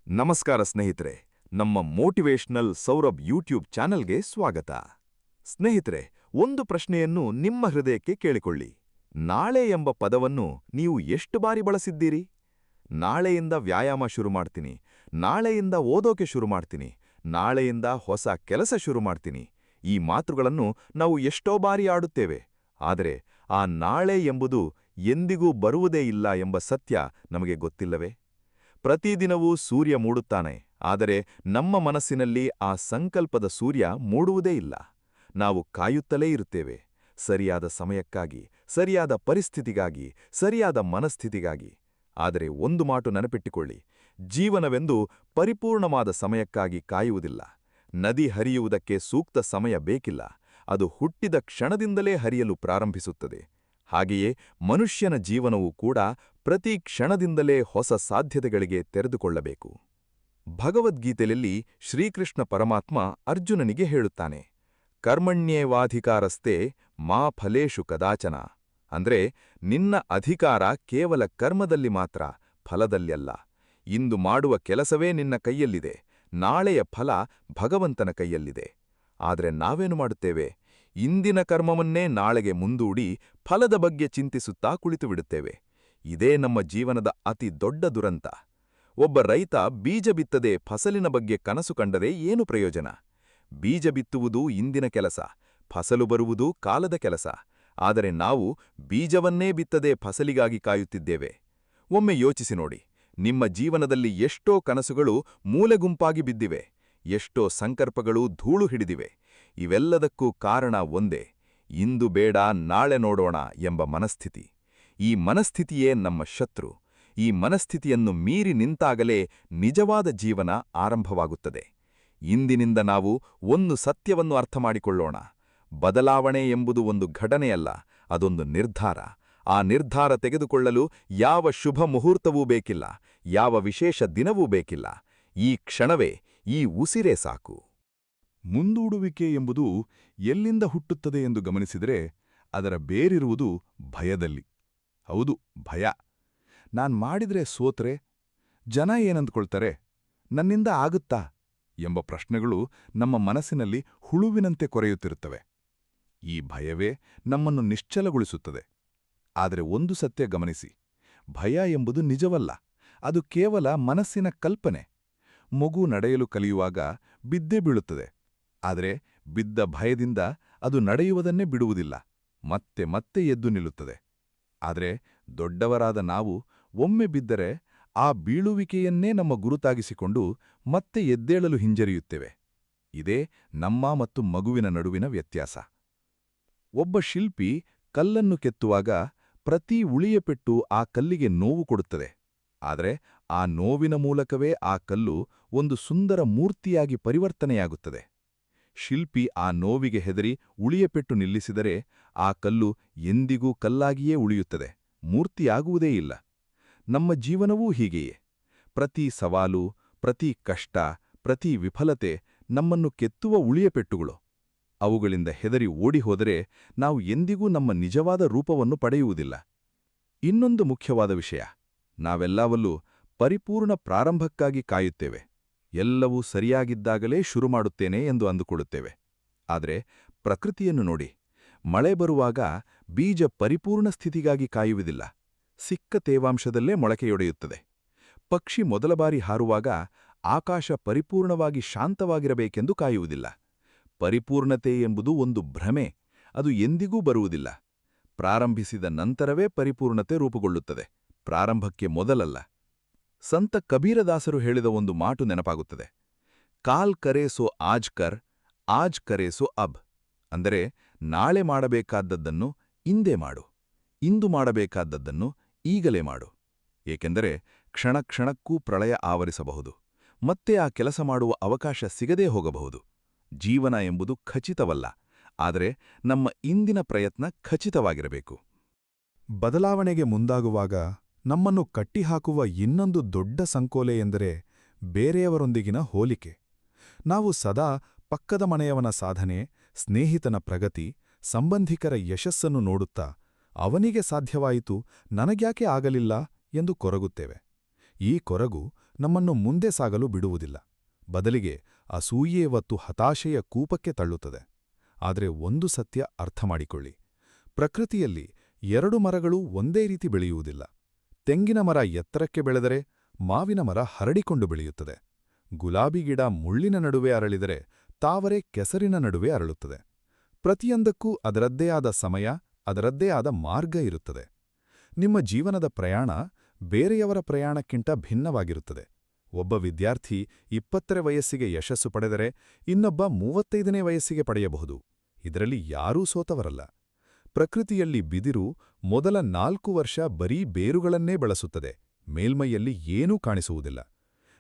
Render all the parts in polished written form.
ನಮಸ್ಕಾರ ಸ್ನೇಹಿತರೆ, ನಮ್ಮ ಮೋಟಿವೇಶನಲ್ ಸೌರಭ್ ಯೂಟ್ಯೂಬ್ ಚಾನೆಲ್ಗೆ ಸ್ವಾಗತ. ಸ್ನೇಹಿತರೆ, ಒಂದು ಪ್ರಶ್ನೆಯನ್ನು ನಿಮ್ಮ ಹೃದಯಕ್ಕೆ ಕೇಳಿಕೊಳ್ಳಿ. ನಾಳೆ ಎಂಬ ಪದವನ್ನು ನೀವು ಎಷ್ಟು ಬಾರಿ ಬಳಸಿದ್ದೀರಿ? ನಾಳೆಯಿಂದ ವ್ಯಾಯಾಮ ಶುರು ಮಾಡ್ತೀನಿ, ನಾಳೆಯಿಂದ ಓದೋಕೆ ಶುರು ಮಾಡ್ತೀನಿ, ನಾಳೆಯಿಂದ ಹೊಸ ಕೆಲಸ ಶುರು ಮಾಡ್ತೀನಿ. ಈ ಮಾತುಗಳನ್ನು ನಾವು ಎಷ್ಟೋ ಬಾರಿ ಆಡುತ್ತೇವೆ. ಆದರೆ ಆ ನಾಳೆ ಎಂಬುದು ಎಂದಿಗೂ ಬರುವುದೇ ಇಲ್ಲ ಎಂಬ ಸತ್ಯ ನಮಗೆ ಗೊತ್ತಿಲ್ಲವೇ? ಪ್ರತಿದಿನವೂ ಸೂರ್ಯ ಮೂಡುತ್ತಾನೆ, ಆದರೆ ನಮ್ಮ ಮನಸ್ಸಿನಲ್ಲಿ ಆ ಸಂಕಲ್ಪದ ಸೂರ್ಯ ಮೂಡುವುದೇ ಇಲ್ಲ. ನಾವು ಕಾಯುತ್ತಲೇ ಇರುತ್ತೇವೆ, ಸರಿಯಾದ ಸಮಯಕ್ಕಾಗಿ, ಸರಿಯಾದ ಪರಿಸ್ಥಿತಿಗಾಗಿ, ಸರಿಯಾದ ಮನಸ್ಥಿತಿಗಾಗಿ. ಆದರೆ ಒಂದು ಮಾತು ನೆನಪಿಟ್ಟುಕೊಳ್ಳಿ, ಜೀವನವೆಂದು ಪರಿಪೂರ್ಣವಾದ ಸಮಯಕ್ಕಾಗಿ ಕಾಯುವುದಿಲ್ಲ. ನದಿ ಹರಿಯುವುದಕ್ಕೆ ಸೂಕ್ತ ಸಮಯ ಬೇಕಿಲ್ಲ, ಅದು ಹುಟ್ಟಿದ ಕ್ಷಣದಿಂದಲೇ ಹರಿಯಲು ಪ್ರಾರಂಭಿಸುತ್ತದೆ. ಹಾಗೆಯೇ ಮನುಷ್ಯನ ಜೀವನವೂ ಕೂಡ ಪ್ರತಿ ಕ್ಷಣದಿಂದಲೇ ಹೊಸ ಸಾಧ್ಯತೆಗಳಿಗೆ ತೆರೆದುಕೊಳ್ಳಬೇಕು. ಭಗವದ್ಗೀತೆಯಲ್ಲಿ ಶ್ರೀಕೃಷ್ಣ ಪರಮಾತ್ಮ ಅರ್ಜುನನಿಗೆ ಹೇಳುತ್ತಾನೆ, ಕರ್ಮಣ್ಯೇವಾಧಿಕಾರಸ್ತೆ ಮಾ ಫಲೇಷು ಕದಾಚನ. ಅಂದ್ರೆ, ನಿನ್ನ ಅಧಿಕಾರ ಕೇವಲ ಕರ್ಮದಲ್ಲಿ ಮಾತ್ರ, ಫಲದಲ್ಲೆಲ್ಲ. ಇಂದು ಮಾಡುವ ಕೆಲಸವೇ ನಿನ್ನ ಕೈಯಲ್ಲಿದೆ, ನಾಳೆಯ ಫಲ ಭಗವಂತನ ಕೈಯಲ್ಲಿದೆ. ಆದರೆ ನಾವೇನು ಮಾಡುತ್ತೇವೆ? ಇಂದಿನ ಕರ್ಮವನ್ನೇ ನಾಳೆಗೆ ಮುಂದೂಡಿ ಫಲದ ಬಗ್ಗೆ ಚಿಂತಿಸುತ್ತಾ ಕುಳಿತುಬಿಡುತ್ತೇವೆ. ಇದೇ ನಮ್ಮ ಜೀವನದ ಅತಿ ದೊಡ್ಡ ದುರಂತ. ಒಬ್ಬ ರೈತ ಬೀಜ ಬಿತ್ತದೆ ಫಸಲಿನ ಬಗ್ಗೆ ಕನಸು ಕಂಡರೆ ಏನು ಪ್ರಯೋಜನ? ಬೀಜ ಬಿತ್ತುವುದು ಇಂದಿನ ಕೆಲಸ, ಫಸಲು ಬರುವುದು ಕಾಲದ ಕೆಲಸ. ಆದರೆ ನಾವು ಬೀಜವನ್ನೇ ಬಿತ್ತದೆ ಫಸಲಿಗಾಗಿ ಕಾಯುತ್ತಿದ್ದೇವೆ. ಒಮ್ಮೆ ಯೋಚಿಸಿ ನೋಡಿ, ನಿಮ್ಮ ಜೀವನದಲ್ಲಿ ಎಷ್ಟೋ ಕನಸುಗಳು ಮೂಲೆಗುಂಪಾಗಿ ಬಿದ್ದಿವೆ, ಎಷ್ಟೋ ಸಂಕಲ್ಪಗಳು ಧೂಳು ಹಿಡಿದಿವೆ. ಇವೆಲ್ಲದಕ್ಕೂ ಕಾರಣ ಒಂದೇ: ಇಂದು ಬೇಡ ನಾಳೆ ನೋಡೋಣ ಎಂಬ ಮನಸ್ಥಿತಿ. ಈ ಮನಸ್ಥಿತಿಯೇ ನಮ್ಮ ಶತ್ರು. ಈ ಮನಸ್ಥಿತಿಯನ್ನು ಮೀರಿ ನಿಂತಾಗಲೇ ನಿಜವಾದ ಜೀವನ ಆರಂಭವಾಗುತ್ತದೆ. ಇಂದಿನಿಂದ ನಾವು ಒಂದು ಸತ್ಯವನ್ನು ಅರ್ಥಮಾಡಿಕೊಳ್ಳೋಣ: ಬದಲಾವಣೆ ಎಂಬುದು ಒಂದು ಘಟನೆಯಲ್ಲ, ಅದೊಂದು ನಿರ್ಧಾರ. ಆ ನಿರ್ಧಾರ ತೆಗೆದುಕೊಳ್ಳಲು ಯಾವ ಶುಭ ಮುಹೂರ್ತವೂ ಬೇಕಿಲ್ಲ, ಯಾವ ವಿಶೇಷ ದಿನವೂ ಬೇಕಿಲ್ಲ. ಈ ಕ್ಷಣವೇ, ಈ ಉಸಿರೇ ಸಾಕು. ಮುಂದೂಡುವಿಕೆ ಎಂಬುದು ಎಲ್ಲಿಂದ ಹುಟ್ಟುತ್ತದೆ ಎಂದು ಗಮನಿಸಿದರೆ, ಅದರ ಬೇರಿರುವುದು ಭಯದಲ್ಲಿ. ಹೌದು, ಭಯ. ನಾನ್ ಮಾಡಿದ್ರೆ ಸೋತ್ರೆ ಜನ ಏನಂದ್ಕೊಳ್ತಾರೆ, ನನ್ನಿಂದ ಆಗುತ್ತಾ ಎಂಬ ಪ್ರಶ್ನೆಗಳು ನಮ್ಮ ಮನಸ್ಸಿನಲ್ಲಿ ಹುಳುವಿನಂತೆ ಕೊರೆಯುತ್ತಿರುತ್ತವೆ. ಈ ಭಯವೇ ನಮ್ಮನ್ನು ನಿಶ್ಚಲಗೊಳಿಸುತ್ತದೆ. ಆದರೆ ಒಂದು ಸತ್ಯ ಗಮನಿಸಿ, ಭಯ ಎಂಬುದು ನಿಜವಲ್ಲ, ಅದು ಕೇವಲ ಮನಸ್ಸಿನ ಕಲ್ಪನೆ. ಮಗು ನಡೆಯಲು ಕಲಿಯುವಾಗ ಬಿದ್ದೇ ಬೀಳುತ್ತದೆ, ಆದರೆ ಬಿದ್ದ ಭಯದಿಂದ ಅದು ನಡೆಯುವುದನ್ನೇ ಬಿಡುವುದಿಲ್ಲ, ಮತ್ತೆ ಮತ್ತೆ ಎದ್ದು ನಿಲ್ಲುತ್ತದೆ. ಆದರೆ ದೊಡ್ಡವರಾದ ನಾವು ಒಮ್ಮೆ ಬಿದ್ದರೆ ಆ ಬೀಳುವಿಕೆಯನ್ನೇ ನಮ್ಮ ಗುರುತಾಗಿಸಿಕೊಂಡು ಮತ್ತೆ ಎದ್ದೇಳಲು ಹಿಂಜರಿಯುತ್ತೇವೆ. ಇದೇ ನಮ್ಮ ಮತ್ತು ಮಗುವಿನ ನಡುವಿನ ವ್ಯತ್ಯಾಸ. ಒಬ್ಬ ಶಿಲ್ಪಿ ಕಲ್ಲನ್ನು ಕೆತ್ತುವಾಗ ಪ್ರತಿ ಉಳಿಯ ಪೆಟ್ಟು ಆ ಕಲ್ಲಿಗೆ ನೋವು ಕೊಡುತ್ತದೆ. ಆದರೆ ಆ ನೋವಿನ ಮೂಲಕವೇ ಆ ಕಲ್ಲು ಒಂದು ಸುಂದರ ಮೂರ್ತಿಯಾಗಿ ಪರಿವರ್ತನೆಯಾಗುತ್ತದೆ. ಶಿಲ್ಪಿ ಆ ನೋವಿಗೆ ಹೆದರಿ ಉಳಿಯಪೆಟ್ಟು ನಿಲ್ಲಿಸಿದರೆ ಆ ಕಲ್ಲು ಎಂದಿಗೂ ಕಲ್ಲಾಗಿಯೇ ಉಳಿಯುತ್ತದೆ, ಮೂರ್ತಿಯಾಗುವುದೇ ಇಲ್ಲ. ನಮ್ಮ ಜೀವನವೂ ಹೀಗೆಯೇ. ಪ್ರತಿ ಸವಾಲು, ಪ್ರತಿ ಕಷ್ಟ, ಪ್ರತಿ ವಿಫಲತೆ ನಮ್ಮನ್ನು ಕೆತ್ತುವ ಉಳಿಯಪೆಟ್ಟುಗಳು. ಅವುಗಳಿಂದ ಹೆದರಿ ಓಡಿಹೋದರೆ ನಾವು ಎಂದಿಗೂ ನಮ್ಮ ನಿಜವಾದ ರೂಪವನ್ನು ಪಡೆಯುವುದಿಲ್ಲ. ಇನ್ನೊಂದು ಮುಖ್ಯವಾದ ವಿಷಯ: ನಾವೆಲ್ಲವಲ್ಲೂ ಪರಿಪೂರ್ಣ ಪ್ರಾರಂಭಕ್ಕಾಗಿ ಕಾಯುತ್ತೇವೆ. ಎಲ್ಲವೂ ಸರಿಯಾಗಿದ್ದಾಗಲೇ ಶುರು ಮಾಡುತ್ತೇನೆ ಎಂದು ಅಂದುಕೊಳ್ಳುತ್ತೇವೆ. ಆದರೆ ಪ್ರಕೃತಿಯನ್ನು ನೋಡಿ, ಮಳೆ ಬರುವಾಗ ಬೀಜ ಪರಿಪೂರ್ಣ ಸ್ಥಿತಿಗಾಗಿ ಕಾಯುವುದಿಲ್ಲ, ಸಿಕ್ಕ ತೇವಾಂಶದಲ್ಲೇ ಮೊಳಕೆಯೊಡೆಯುತ್ತದೆ. ಪಕ್ಷಿ ಮೊದಲ ಬಾರಿ ಹಾರುವಾಗ ಆಕಾಶ ಪರಿಪೂರ್ಣವಾಗಿ ಶಾಂತವಾಗಿರಬೇಕೆಂದು ಕಾಯುವುದಿಲ್ಲ. ಪರಿಪೂರ್ಣತೆ ಎಂಬುದು ಒಂದು ಭ್ರಮೆ, ಅದು ಎಂದಿಗೂ ಬರುವುದಿಲ್ಲ. ಪ್ರಾರಂಭಿಸಿದ ನಂತರವೇ ಪರಿಪೂರ್ಣತೆ ರೂಪುಗೊಳ್ಳುತ್ತದೆ, ಪ್ರಾರಂಭಕ್ಕೆ ಮೊದಲಲ್ಲ. ಸಂತ ಕಬೀರದಾಸರು ಹೇಳಿದ ಒಂದು ಮಾತು ನೆನಪಾಗುತ್ತದೆ: ಕಾಲ್ ಕರೆ ಸೋ ಆಜ್ ಕರ್, ಆಜ್ ಕರೆ ಸೋ ಅಬ್. ಅಂದರೆ, ನಾಳೆ ಮಾಡಬೇಕಾದದ್ದನ್ನು ಇಂದೇ ಮಾಡು, ಇಂದು ಮಾಡಬೇಕಾದದ್ದನ್ನು ಈಗಲೇ ಮಾಡು. ಏಕೆಂದರೆ ಕ್ಷಣ ಕ್ಷಣಕ್ಕೂ ಪ್ರಳಯ ಆವರಿಸಬಹುದು, ಮತ್ತೆ ಆ ಕೆಲಸ ಮಾಡುವ ಅವಕಾಶ ಸಿಗದೇ ಹೋಗಬಹುದು. ಜೀವನ ಎಂಬುದು ಖಚಿತವಲ್ಲ, ಆದರೆ ನಮ್ಮ ಇಂದಿನ ಪ್ರಯತ್ನ ಖಚಿತವಾಗಿರಬೇಕು. ಬದಲಾವಣೆಗೆ ಮುಂದಾಗುವಾಗ ನಮ್ಮನ್ನು ಕಟ್ಟಿಹಾಕುವ ಇನ್ನೊಂದು ದೊಡ್ಡ ಸಂಕೋಲೆ ಎಂದರೆ ಬೇರೆಯವರೊಂದಿಗಿನ ಹೋಲಿಕೆ. ನಾವು ಸದಾ ಪಕ್ಕದ ಮನೆಯವನ ಸಾಧನೆ, ಸ್ನೇಹಿತನ ಪ್ರಗತಿ, ಸಂಬಂಧಿಕರ ಯಶಸ್ಸನ್ನು ನೋಡುತ್ತಾ ಅವನಿಗೆ ಸಾಧ್ಯವಾಯಿತು, ನನಗ್ಯಾಕೆ ಆಗಲಿಲ್ಲ ಎಂದು ಕೊರಗುತ್ತೇವೆ. ಈ ಕೊರಗು ನಮ್ಮನ್ನು ಮುಂದೆ ಸಾಗಲು ಬಿಡುವುದಿಲ್ಲ. ಬದಲಿಗೆ ಅಸೂಯೆ ಮತ್ತು ಹತಾಶೆಯ ಕೂಪಕ್ಕೆ ತಳ್ಳುತ್ತದೆ. ಆದರೆ ಒಂದು ಸತ್ಯ ಅರ್ಥಮಾಡಿಕೊಳ್ಳಿ. ಪ್ರಕೃತಿಯಲ್ಲಿ ಎರಡು ಮರಗಳು ಒಂದೇ ರೀತಿ ಬೆಳೆಯುವುದಿಲ್ಲ. ತೆಂಗಿನ ಮರ ಎತ್ತರಕ್ಕೆ ಬೆಳೆದರೆ ಮಾವಿನ ಮರ ಹರಡಿಕೊಂಡು ಬೆಳೆಯುತ್ತದೆ. ಗುಲಾಬಿ ಗಿಡ ಮುಳ್ಳಿನ ನಡುವೆ ಅರಳಿದರೆ ತಾವರೆ ಕೆಸರಿನ ನಡುವೆ ಅರಳುತ್ತದೆ. ಪ್ರತಿಯೊಂದಕ್ಕೂ ಅದರದ್ದೇ ಆದ ಸಮಯ, ಅದರದ್ದೇ ಆದ ಮಾರ್ಗ ಇರುತ್ತದೆ. ನಿಮ್ಮ ಜೀವನದ ಪ್ರಯಾಣ ಬೇರೆಯವರ ಪ್ರಯಾಣಕ್ಕಿಂತ ಭಿನ್ನವಾಗಿರುತ್ತದೆ. ಒಬ್ಬ ವಿದ್ಯಾರ್ಥಿ 20ರ ವಯಸ್ಸಿಗೆ ಯಶಸ್ಸು ಪಡೆದರೆ ಇನ್ನೊಬ್ಬ 35ನೇ ವಯಸ್ಸಿಗೆ ಪಡೆಯಬಹುದು. ಇದರಲ್ಲಿ ಯಾರೂ ಸೋತವರಲ್ಲ. ಪ್ರಕೃತಿಯಲ್ಲಿ ಬಿದಿರು ಮೊದಲ 4 ವರ್ಷ ಬರೀ ಬೇರುಗಳನ್ನೇ ಬಳಸುತ್ತದೆ. ಮೇಲ್ಮೈಯಲ್ಲಿ ಏನೂ ಕಾಣಿಸುವುದಿಲ್ಲ.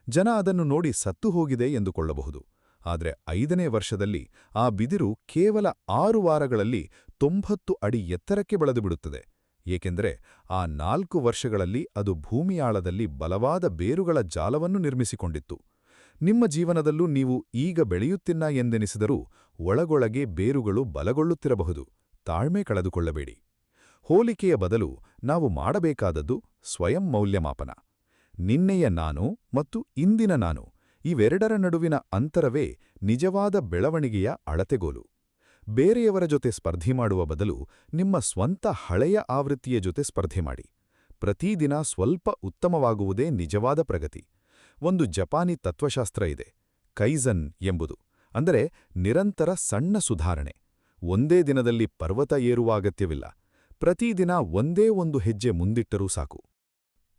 ಜನ ಅದನ್ನು ನೋಡಿ ಸತ್ತು ಹೋಗಿದೆ ಎಂದುಕೊಳ್ಳಬಹುದು. ಆದರೆ 5ನೇ ವರ್ಷದಲ್ಲಿ ಆ ಬಿದಿರು ಕೇವಲ 6 ವಾರಗಳಲ್ಲಿ 90 ಅಡಿ ಎತ್ತರಕ್ಕೆ ಬೆಳೆದುಬಿಡುತ್ತದೆ. ಏಕೆಂದರೆ ಆ 4 ವರ್ಷಗಳಲ್ಲಿ ಅದು ಭೂಮಿಯಾಳದಲ್ಲಿ ಬಲವಾದ ಬೇರುಗಳ ಜಾಲವನ್ನು ನಿರ್ಮಿಸಿಕೊಂಡಿತ್ತು. ನಿಮ್ಮ ಜೀವನದಲ್ಲೂ ನೀವು ಈಗ ಬೆಳೆಯುತ್ತಿಲ್ಲ ಎಂದೆನಿಸಿದರೂ ಒಳಗೊಳಗೆ ಬೇರುಗಳು ಬಲಗೊಳ್ಳುತ್ತಿರಬಹುದು. ತಾಳ್ಮೆ ಕಳೆದುಕೊಳ್ಳಬೇಡಿ. ಹೋಲಿಕೆಯ ಬದಲು ನಾವು ಮಾಡಬೇಕಾದದ್ದು ಸ್ವಯಂ ಮೌಲ್ಯಮಾಪನ. ನಿನ್ನೆಯ ನಾನು ಮತ್ತು ಇಂದಿನ ನಾನು ಇವೆರಡರ ನಡುವಿನ ಅಂತರವೇ ನಿಜವಾದ ಬೆಳವಣಿಗೆಯ ಅಳತೆಗೋಲು. ಬೇರೆಯವರ ಜೊತೆ ಸ್ಪರ್ಧೆ ಮಾಡುವ ಬದಲು ನಿಮ್ಮ ಸ್ವಂತ ಹಳೆಯ ಆವೃತ್ತಿಯ ಜೊತೆ ಸ್ಪರ್ಧೆ ಮಾಡಿ. ಪ್ರತಿದಿನ ಸ್ವಲ್ಪ ಉತ್ತಮವಾಗುವುದೇ ನಿಜವಾದ ಪ್ರಗತಿ. ಒಂದು ಜಪಾನಿ ತತ್ವಶಾಸ್ತ್ರ ಇದೆ, ಕೈಜನ್ ಎಂಬುದು. ಅಂದರೆ ನಿರಂತರ ಸಣ್ಣ ಸುಧಾರಣೆ. ಒಂದೇ ದಿನದಲ್ಲಿ ಪರ್ವತ ಏರುವ ಅಗತ್ಯವಿಲ್ಲ. ಪ್ರತಿದಿನ ಒಂದೇ ಒಂದು ಹೆಜ್ಜೆ ಮುಂದಿಟ್ಟರೂ ಸಾಕು.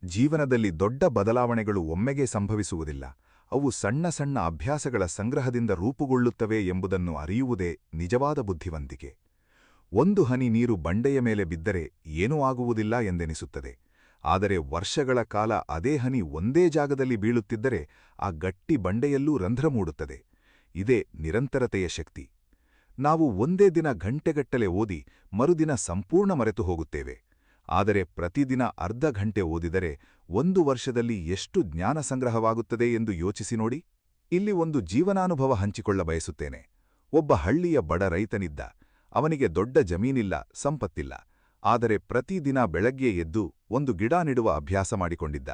ಜೀವನದಲ್ಲಿ ದೊಡ್ಡ ಬದಲಾವಣೆಗಳು ಒಮ್ಮೆಗೆ ಸಂಭವಿಸುವುದಿಲ್ಲ. ಅವು ಸಣ್ಣ ಸಣ್ಣ ಅಭ್ಯಾಸಗಳ ಸಂಗ್ರಹದಿಂದ ರೂಪುಗೊಳ್ಳುತ್ತವೆ ಎಂಬುದನ್ನು ಅರಿಯುವುದೇ ನಿಜವಾದ ಬುದ್ಧಿವಂತಿಕೆ. ಒಂದು ಹನಿ ನೀರು ಬಂಡೆಯ ಮೇಲೆ ಬಿದ್ದರೆ ಏನೂ ಆಗುವುದಿಲ್ಲ ಎಂದೆನಿಸುತ್ತದೆ. ಆದರೆ ವರ್ಷಗಳ ಕಾಲ ಅದೇ ಹನಿ ಒಂದೇ ಜಾಗದಲ್ಲಿ ಬೀಳುತ್ತಿದ್ದರೆ ಆ ಗಟ್ಟಿ ಬಂಡೆಯಲ್ಲೂ ರಂಧ್ರ ಮೂಡುತ್ತದೆ. ಇದೇ ನಿರಂತರತೆಯ ಶಕ್ತಿ. ನಾವು ಒಂದೇ ದಿನ ಗಂಟೆಗಟ್ಟಲೆ ಓದಿ ಮರುದಿನ ಸಂಪೂರ್ಣ ಮರೆತು ಹೋಗುತ್ತೇವೆ. ಆದರೆ ಪ್ರತಿದಿನ ಅರ್ಧ ಗಂಟೆ ಓದಿದರೆ 1 ವರ್ಷದಲ್ಲಿ ಎಷ್ಟು ಜ್ಞಾನ ಸಂಗ್ರಹವಾಗುತ್ತದೆ ಎಂದು ಯೋಚಿಸಿ ನೋಡಿ. ಇಲ್ಲಿ ಒಂದು ಜೀವನಾನುಭವ ಹಂಚಿಕೊಳ್ಳ ಬಯಸುತ್ತೇನೆ. ಒಬ್ಬ ಹಳ್ಳಿಯ ಬಡ ರೈತನಿದ್ದ. ಅವನಿಗೆ ದೊಡ್ಡ ಜಮೀನಿಲ್ಲ, ಸಂಪತ್ತಿಲ್ಲ. ಆದರೆ ಪ್ರತಿದಿನ ಬೆಳಗ್ಗೆ ಎದ್ದು ಒಂದು ಗಿಡ ನೆಡುವ ಅಭ್ಯಾಸ ಮಾಡಿಕೊಂಡಿದ್ದ.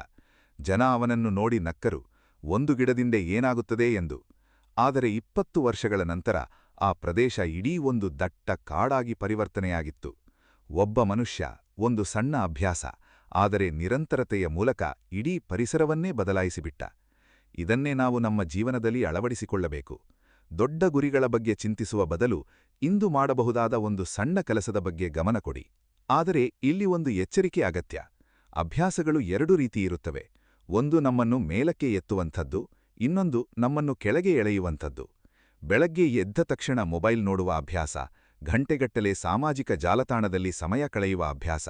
ಜನ ಅವನನ್ನು ನೋಡಿ ನಕ್ಕರು, ಒಂದು ಗಿಡದಿಂದ ಏನಾಗುತ್ತದೆ ಎಂದು. ಆದರೆ 20 ವರ್ಷಗಳ ನಂತರ ಆ ಪ್ರದೇಶ ಇಡೀ ಒಂದು ದಟ್ಟ ಕಾಡಾಗಿ ಪರಿವರ್ತನೆಯಾಗಿತ್ತು. ಒಬ್ಬ ಮನುಷ್ಯ, ಒಂದು ಸಣ್ಣ ಅಭ್ಯಾಸ, ಆದರೆ ನಿರಂತರತೆಯ ಮೂಲಕ ಇಡೀ ಪರಿಸರವನ್ನೇ ಬದಲಾಯಿಸಿಬಿಟ್ಟ. ಇದನ್ನೇ ನಾವು ನಮ್ಮ ಜೀವನದಲ್ಲಿ ಅಳವಡಿಸಿಕೊಳ್ಳಬೇಕು. ದೊಡ್ಡ ಗುರಿಗಳ ಬಗ್ಗೆ ಚಿಂತಿಸುವ ಬದಲು ಇಂದು ಮಾಡಬಹುದಾದ ಒಂದು ಸಣ್ಣ ಕೆಲಸದ ಬಗ್ಗೆ ಗಮನ ಕೊಡಿ. ಆದರೆ ಇಲ್ಲಿ ಒಂದು ಎಚ್ಚರಿಕೆ ಅಗತ್ಯ. ಅಭ್ಯಾಸಗಳು 2 ರೀತಿ ಇರುತ್ತವೆ. ಒಂದು ನಮ್ಮನ್ನು ಮೇಲಕ್ಕೆ ಎತ್ತುವಂಥದ್ದು, ಇನ್ನೊಂದು ನಮ್ಮನ್ನು ಕೆಳಗೆ ಎಳೆಯುವಂಥದ್ದು. ಬೆಳಗ್ಗೆ ಎದ್ದ ತಕ್ಷಣ ಮೊಬೈಲ್ ನೋಡುವ ಅಭ್ಯಾಸ, ಗಂಟೆಗಟ್ಟಲೆ ಸಾಮಾಜಿಕ ಜಾಲತಾಣದಲ್ಲಿ ಸಮಯ ಕಳೆಯುವ ಅಭ್ಯಾಸ,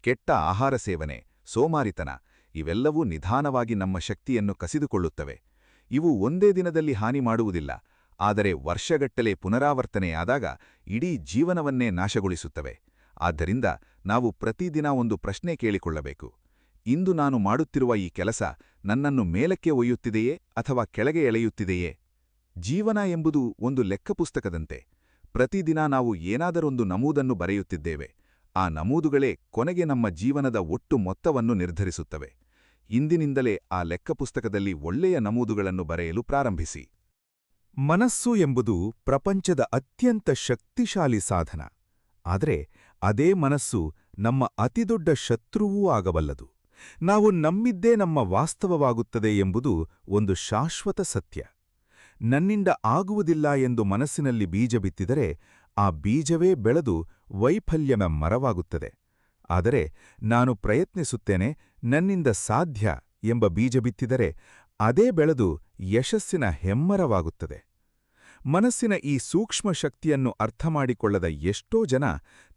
ಕೆಟ್ಟ ಆಹಾರ ಸೇವನೆ, ಸೋಮಾರಿತನ ಇವೆಲ್ಲವೂ ನಿಧಾನವಾಗಿ ನಮ್ಮ ಶಕ್ತಿಯನ್ನು ಕಸಿದುಕೊಳ್ಳುತ್ತವೆ. ಇವು ಒಂದೇ ದಿನದಲ್ಲಿ ಹಾನಿ ಮಾಡುವುದಿಲ್ಲ, ಆದರೆ ವರ್ಷಗಟ್ಟಲೆ ಪುನರಾವರ್ತನೆಯಾದಾಗ ಇಡೀ ಜೀವನವನ್ನೇ ನಾಶಗೊಳಿಸುತ್ತವೆ. ಆದ್ದರಿಂದ ನಾವು ಪ್ರತಿದಿನ ಒಂದು ಪ್ರಶ್ನೆ ಕೇಳಿಕೊಳ್ಳಬೇಕು. ಇಂದು ನಾನು ಮಾಡುತ್ತಿರುವ ಈ ಕೆಲಸ ನನ್ನನ್ನು ಮೇಲಕ್ಕೆ ಒಯ್ಯುತ್ತಿದೆಯೇ ಅಥವಾ ಕೆಳಗೆ ಎಳೆಯುತ್ತಿದೆಯೇ? ಜೀವನ ಎಂಬುದು ಒಂದು ಲೆಕ್ಕಪುಸ್ತಕದಂತೆ. ಪ್ರತಿದಿನ ನಾವು ಏನಾದರೊಂದು ನಮೂದನ್ನು ಬರೆಯುತ್ತಿದ್ದೇವೆ. ಆ ನಮೂದುಗಳೇ ಕೊನೆಗೆ ನಮ್ಮ ಜೀವನದ ಒಟ್ಟು ಮೊತ್ತವನ್ನು ನಿರ್ಧರಿಸುತ್ತವೆ. ಇಂದಿನಿಂದಲೇ ಆ ಲೆಕ್ಕಪುಸ್ತಕದಲ್ಲಿ ಒಳ್ಳೆಯ ನಮೂದುಗಳನ್ನು ಬರೆಯಲು ಪ್ರಾರಂಭಿಸಿ. ಮನಸ್ಸು ಎಂಬುದು ಪ್ರಪಂಚದ ಅತ್ಯಂತ ಶಕ್ತಿಶಾಲಿ ಸಾಧನ. ಆದರೆ ಅದೇ ಮನಸ್ಸು ನಮ್ಮ ಅತಿದೊಡ್ಡ ಶತ್ರುವೂ ಆಗಬಲ್ಲದು. ನಾವು ನಂಬಿದ್ದೇ ನಮ್ಮ ವಾಸ್ತವವಾಗುತ್ತದೆ ಎಂಬುದು ಒಂದು ಶಾಶ್ವತ ಸತ್ಯ. ನನ್ನಿಂದ ಆಗುವುದಿಲ್ಲ ಎಂದು ಮನಸ್ಸಿನಲ್ಲಿ ಬೀಜ ಬಿತ್ತಿದರೆ ಆ ಬೀಜವೇ ಬೆಳೆದು ವೈಫಲ್ಯದ ಮರವಾಗುತ್ತದೆ. ಆದರೆ ನಾನು ಪ್ರಯತ್ನಿಸುತ್ತೇನೆ, ನನ್ನಿಂದ ಸಾಧ್ಯ ಎಂಬ ಬೀಜ ಬಿತ್ತಿದರೆ ಅದೇ ಬೆಳೆದು ಯಶಸ್ಸಿನ ಹೆಮ್ಮರವಾಗುತ್ತದೆ. ಮನಸ್ಸಿನ ಈ ಸೂಕ್ಷ್ಮ ಶಕ್ತಿಯನ್ನು ಅರ್ಥಮಾಡಿಕೊಳ್ಳದ ಎಷ್ಟೋ ಜನ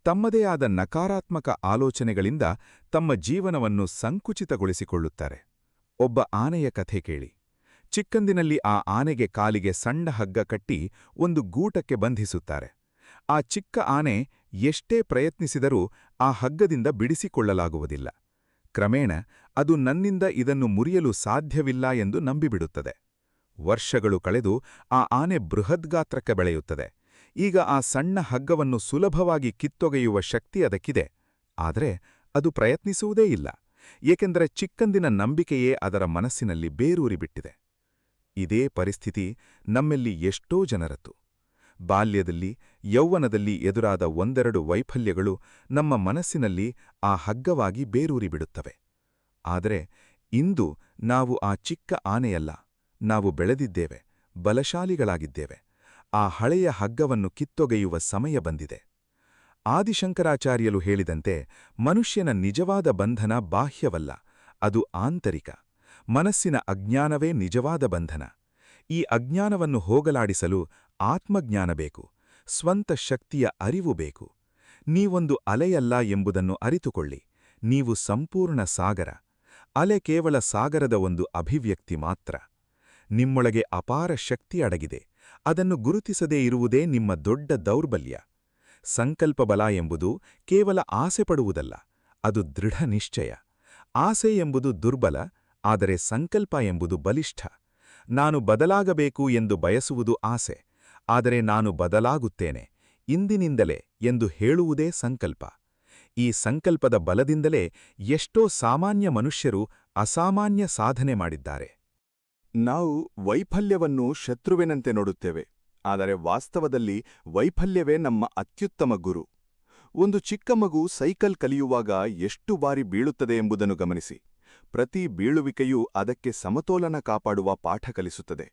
ತಮ್ಮದೇ ಆದ ನಕಾರಾತ್ಮಕ ಆಲೋಚನೆಗಳಿಂದ ತಮ್ಮ ಜೀವನವನ್ನು ಸಂಕುಚಿತಗೊಳಿಸಿಕೊಳ್ಳುತ್ತಾರೆ. ಒಬ್ಬ ಆನೆಯ ಕಥೆ ಕೇಳಿ. ಚಿಕ್ಕಂದಿನಲ್ಲಿ ಆ ಆನೆಗೆ ಕಾಲಿಗೆ ಸಣ್ಣ ಹಗ್ಗ ಕಟ್ಟಿ ಒಂದು ಗೂಟಕ್ಕೆ ಬಂಧಿಸುತ್ತಾರೆ. ಆ ಚಿಕ್ಕ ಆನೆ ಎಷ್ಟೇ ಪ್ರಯತ್ನಿಸಿದರೂ ಆ ಹಗ್ಗದಿಂದ ಬಿಡಿಸಿಕೊಳ್ಳಲಾಗುವುದಿಲ್ಲ. ಕ್ರಮೇಣ ಅದು ನನ್ನಿಂದ ಇದನ್ನು ಮುರಿಯಲು ಸಾಧ್ಯವಿಲ್ಲ ಎಂದು ನಂಬಿಬಿಡುತ್ತದೆ. ವರ್ಷಗಳು ಕಳೆದು ಆ ಆನೆ ಬೃಹದ್ಗಾತ್ರಕ್ಕೆ ಬೆಳೆಯುತ್ತದೆ. ಈಗ ಆ ಸಣ್ಣ ಹಗ್ಗವನ್ನು ಸುಲಭವಾಗಿ ಕಿತ್ತೊಗೆಯುವ ಶಕ್ತಿ ಅದಕ್ಕಿದೆ. ಆದರೆ ಅದು ಪ್ರಯತ್ನಿಸುವುದೇ ಇಲ್ಲ. ಏಕೆಂದರೆ ಚಿಕ್ಕಂದಿನ ನಂಬಿಕೆಯೇ ಅದರ ಮನಸ್ಸಿನಲ್ಲಿ ಬೇರೂರಿಬಿಟ್ಟಿದೆ. ಇದೇ ಪರಿಸ್ಥಿತಿ ನಮ್ಮಲ್ಲಿ ಎಷ್ಟೋ ಜನರದ್ದು. ಬಾಲ್ಯದಲ್ಲಿ, ಯೌವನದಲ್ಲಿ ಎದುರಾದ ಒಂದೆರಡು ವೈಫಲ್ಯಗಳು ನಮ್ಮ ಮನಸ್ಸಿನಲ್ಲಿ ಆ ಹಗ್ಗವಾಗಿ ಬೇರೂರಿಬಿಡುತ್ತವೆ. ಆದರೆ ಇಂದು ನಾವು ಆ ಚಿಕ್ಕ ಆನೆಯಲ್ಲ, ನಾವು ಬೆಳೆದಿದ್ದೇವೆ, ಬಲಶಾಲಿಗಳಾಗಿದ್ದೇವೆ. ಆ ಹಳೆಯ ಹಗ್ಗವನ್ನು ಕಿತ್ತೊಗೆಯುವ ಸಮಯ ಬಂದಿದೆ. ಆದಿಶಂಕರಾಚಾರ್ಯರು ಹೇಳಿದಂತೆ, ಮನುಷ್ಯನ ನಿಜವಾದ ಬಂಧನ ಬಾಹ್ಯವಲ್ಲ, ಅದು ಆಂತರಿಕ. ಮನಸ್ಸಿನ ಅಜ್ಞಾನವೇ ನಿಜವಾದ ಬಂಧನ. ಈ ಅಜ್ಞಾನವನ್ನು ಹೋಗಲಾಡಿಸಲು ಆತ್ಮಜ್ಞಾನ ಬೇಕು, ಸ್ವಂತ ಶಕ್ತಿಯ ಅರಿವು ಬೇಕು. ನೀವೊಂದು ಅಲೆಯಲ್ಲ ಎಂಬುದನ್ನು ಅರಿತುಕೊಳ್ಳಿ. ನೀವು ಸಂಪೂರ್ಣ ಸಾಗರ. ಅಲೆ ಕೇವಲ ಸಾಗರದ ಒಂದು ಅಭಿವ್ಯಕ್ತಿ ಮಾತ್ರ. ನಿಮ್ಮೊಳಗೆ ಅಪಾರ ಶಕ್ತಿ ಅಡಗಿದೆ. ಅದನ್ನು ಗುರುತಿಸದೇ ಇರುವುದೇ ನಿಮ್ಮ ದೊಡ್ಡ ದೌರ್ಬಲ್ಯ. ಸಂಕಲ್ಪಬಲ ಎಂಬುದು ಕೇವಲ ಆಸೆ ಪಡುವುದಲ್ಲ, ಅದು ದೃಢ ನಿಶ್ಚಯ. ಆಸೆ ಎಂಬುದು ದುರ್ಬಲ, ಆದರೆ ಸಂಕಲ್ಪ ಎಂಬುದು ಬಲಿಷ್ಠ. ನಾನು ಬದಲಾಗಬೇಕು ಎಂದು ಬಯಸುವುದು ಆಸೆ, ಆದರೆ ನಾನು ಬದಲಾಗುತ್ತೇನೆ ಇಂದಿನಿಂದಲೇ ಎಂದು ಹೇಳುವುದೇ ಸಂಕಲ್ಪ. ಈ ಸಂಕಲ್ಪದ ಬಲದಿಂದಲೇ ಎಷ್ಟೋ ಸಾಮಾನ್ಯ ಮನುಷ್ಯರು ಅಸಾಮಾನ್ಯ ಸಾಧನೆ ಮಾಡಿದ್ದಾರೆ. ನಾವು ವೈಫಲ್ಯವನ್ನು ಶತ್ರುವಿನಂತೆ ನೋಡುತ್ತೇವೆ, ಆದರೆ ವಾಸ್ತವದಲ್ಲಿ ವೈಫಲ್ಯವೇ ನಮ್ಮ ಅತ್ಯುತ್ತಮ ಗುರು. ಒಂದು ಚಿಕ್ಕ ಮಗು ಸೈಕಲ್ ಕಲಿಯುವಾಗ ಎಷ್ಟು ಬಾರಿ ಬೀಳುತ್ತದೆ ಎಂಬುದನ್ನು ಗಮನಿಸಿ. ಪ್ರತಿ ಬೀಳುವಿಕೆಯೂ ಅದಕ್ಕೆ ಸಮತೋಲನ ಕಾಪಾಡುವ ಪಾಠ ಕಲಿಸುತ್ತದೆ.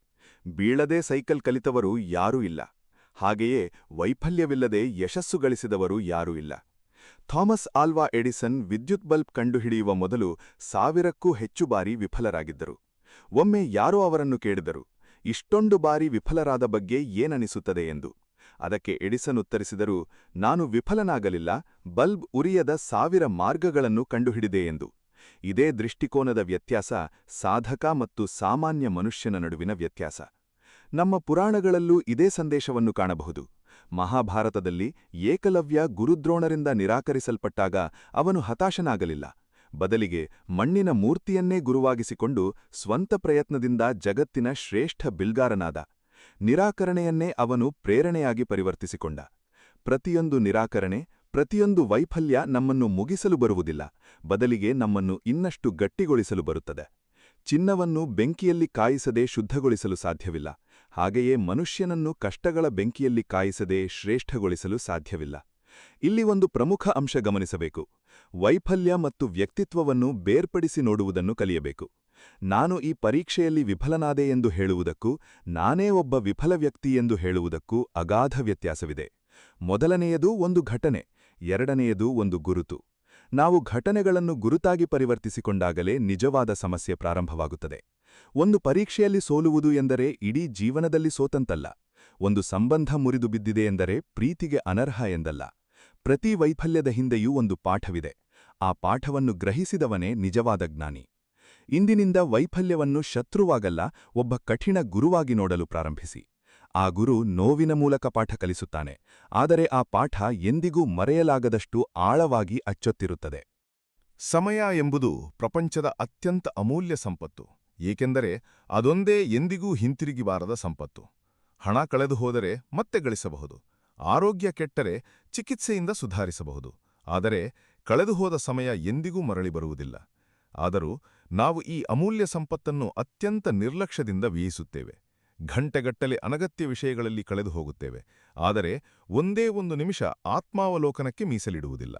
ಬೀಳದೇ ಸೈಕಲ್ ಕಲಿತವರು ಯಾರೂ ಇಲ್ಲ. ಹಾಗೆಯೇ ವೈಫಲ್ಯವಿಲ್ಲದೆ ಯಶಸ್ಸು ಗಳಿಸಿದವರು ಯಾರೂ ಇಲ್ಲ. ಥಾಮಸ್ ಆಲ್ವಾ ಎಡಿಸನ್ ವಿದ್ಯುತ್ ಬಲ್ಬ್ ಕಂಡುಹಿಡಿಯುವ ಮೊದಲು 1000ಕ್ಕೂ ಹೆಚ್ಚು ಬಾರಿ ವಿಫಲರಾಗಿದ್ದರು. ಒಮ್ಮೆ ಯಾರೋ ಅವರನ್ನು ಕೇಳಿದರು, ಇಷ್ಟೊಂದು ಬಾರಿ ವಿಫಲರಾದ ಬಗ್ಗೆ ಏನನಿಸುತ್ತದೆ ಎಂದು. ಅದಕ್ಕೆ ಎಡಿಸನ್ ಉತ್ತರಿಸಿದರು, ನಾನು ವಿಫಲನಾಗಲಿಲ್ಲ, ಬಲ್ಬ್ ಉರಿಯದ 1000 ಮಾರ್ಗಗಳನ್ನು ಕಂಡುಹಿಡಿದೆ ಎಂದು. ಇದೇ ದೃಷ್ಟಿಕೋನದ ವ್ಯತ್ಯಾಸ ಸಾಧಕ ಮತ್ತು ಸಾಮಾನ್ಯ ಮನುಷ್ಯನ ನಡುವಿನ ವ್ಯತ್ಯಾಸ. ನಮ್ಮ ಪುರಾಣಗಳಲ್ಲೂ ಇದೇ ಸಂದೇಶವನ್ನು ಕಾಣಬಹುದು. ಮಹಾಭಾರತದಲ್ಲಿ ಏಕಲವ್ಯ ಗುರುದ್ರೋಣರಿಂದ ನಿರಾಕರಿಸಲ್ಪಟ್ಟಾಗ ಅವನು ಹತಾಶನಾಗಲಿಲ್ಲ. ಬದಲಿಗೆ ಮಣ್ಣಿನ ಮೂರ್ತಿಯನ್ನೇ ಗುರುವಾಗಿಸಿಕೊಂಡು ಸ್ವಂತ ಪ್ರಯತ್ನದಿಂದ ಜಗತ್ತಿನ ಶ್ರೇಷ್ಠ ಬಿಲ್ಗಾರನಾದ. ನಿರಾಕರಣೆಯನ್ನೇ ಅವನು ಪ್ರೇರಣೆಯಾಗಿ ಪರಿವರ್ತಿಸಿಕೊಂಡ. ಪ್ರತಿಯೊಂದು ನಿರಾಕರಣೆ, ಪ್ರತಿಯೊಂದು ವೈಫಲ್ಯ ನಮ್ಮನ್ನು ಮುಗಿಸಲು ಬರುವುದಿಲ್ಲ, ಬದಲಿಗೆ ನಮ್ಮನ್ನು ಇನ್ನಷ್ಟು ಗಟ್ಟಿಗೊಳಿಸಲು ಬರುತ್ತದೆ. ಚಿನ್ನವನ್ನು ಬೆಂಕಿಯಲ್ಲಿ ಕಾಯಿಸದೆ ಶುದ್ಧಗೊಳಿಸಲು ಸಾಧ್ಯವಿಲ್ಲ, ಹಾಗೆಯೇ ಮನುಷ್ಯನನ್ನು ಕಷ್ಟಗಳ ಬೆಂಕಿಯಲ್ಲಿ ಕಾಯಿಸದೆ ಶ್ರೇಷ್ಠಗೊಳಿಸಲು ಸಾಧ್ಯವಿಲ್ಲ. ಇಲ್ಲಿ ಒಂದು ಪ್ರಮುಖ ಅಂಶ ಗಮನಿಸಬೇಕು. ವೈಫಲ್ಯ ಮತ್ತು ವ್ಯಕ್ತಿತ್ವವನ್ನು ಬೇರ್ಪಡಿಸಿ ನೋಡುವುದನ್ನು ಕಲಿಯಬೇಕು. ನಾನು ಈ ಪರೀಕ್ಷೆಯಲ್ಲಿ ವಿಫಲನಾದೆ ಎಂದು ಹೇಳುವುದಕ್ಕೂ ನಾನೇ ಒಬ್ಬ ವಿಫಲ ವ್ಯಕ್ತಿ ಎಂದು ಹೇಳುವುದಕ್ಕೂ ಅಗಾಧ ವ್ಯತ್ಯಾಸವಿದೆ. ಮೊದಲನೆಯದು ಒಂದು ಘಟನೆ, ಎರಡನೆಯದು ಒಂದು ಗುರುತು. ನಾವು ಘಟನೆಗಳನ್ನು ಗುರುತಾಗಿ ಪರಿವರ್ತಿಸಿಕೊಂಡಾಗಲೇ ನಿಜವಾದ ಸಮಸ್ಯೆ ಪ್ರಾರಂಭವಾಗುತ್ತದೆ. ಒಂದು ಪರೀಕ್ಷೆಯಲ್ಲಿ ಸೋಲುವುದು ಎಂದರೆ ಇಡೀ ಜೀವನದಲ್ಲಿ ಸೋತಂತಲ್ಲ. ಒಂದು ಸಂಬಂಧ ಮುರಿದು ಬಿದ್ದಿದೆ ಎಂದರೆ ಪ್ರೀತಿಗೆ ಅನರ್ಹ ಎಂದಲ್ಲ. ಪ್ರತಿ ವೈಫಲ್ಯದ ಹಿಂದೆಯೂ ಒಂದು ಪಾಠವಿದೆ. ಆ ಪಾಠವನ್ನು ಗ್ರಹಿಸಿದವನೇ ನಿಜವಾದ ಜ್ಞಾನಿ. ಇಂದಿನಿಂದ ವೈಫಲ್ಯವನ್ನು ಶತ್ರುವಾಗಲ್ಲ, ಒಬ್ಬ ಕಠಿಣ ಗುರುವಾಗಿ ನೋಡಲು ಪ್ರಾರಂಭಿಸಿ. ಆ ಗುರು ನೋವಿನ ಮೂಲಕ ಪಾಠ ಕಲಿಸುತ್ತಾನೆ, ಆದರೆ ಆ ಪಾಠ ಎಂದಿಗೂ ಮರೆಯಲಾಗದಷ್ಟು ಆಳವಾಗಿ ಅಚ್ಚೊತ್ತಿರುತ್ತದೆ. ಸಮಯ ಎಂಬುದು ಪ್ರಪಂಚದ ಅತ್ಯಂತ ಅಮೂಲ್ಯ ಸಂಪತ್ತು, ಏಕೆಂದರೆ ಅದೊಂದೇ ಎಂದಿಗೂ ಹಿಂತಿರುಗಿ ಬಾರದ ಸಂಪತ್ತು. ಹಣ ಕಳೆದು ಹೋದರೆ ಮತ್ತೆ ಗಳಿಸಬಹುದು, ಆರೋಗ್ಯ ಕೆಟ್ಟರೆ ಚಿಕಿತ್ಸೆಯಿಂದ ಸುಧಾರಿಸಬಹುದು, ಆದರೆ ಕಳೆದುಹೋದ ಸಮಯ ಎಂದಿಗೂ ಮರಳಿ ಬರುವುದಿಲ್ಲ. ಆದರೂ ನಾವು ಈ ಅಮೂಲ್ಯ ಸಂಪತ್ತನ್ನು ಅತ್ಯಂತ ನಿರ್ಲಕ್ಷ್ಯದಿಂದ ವ್ಯಯಿಸುತ್ತೇವೆ. ಘಂಟೆಗಟ್ಟಲೆ ಅನಗತ್ಯ ವಿಷಯಗಳಲ್ಲಿ ಕಳೆದು ಹೋಗುತ್ತೇವೆ, ಆದರೆ ಒಂದೇ ಒಂದು ನಿಮಿಷ ಆತ್ಮಾವಲೋಕನಕ್ಕೆ ಮೀಸಲಿಡುವುದಿಲ್ಲ.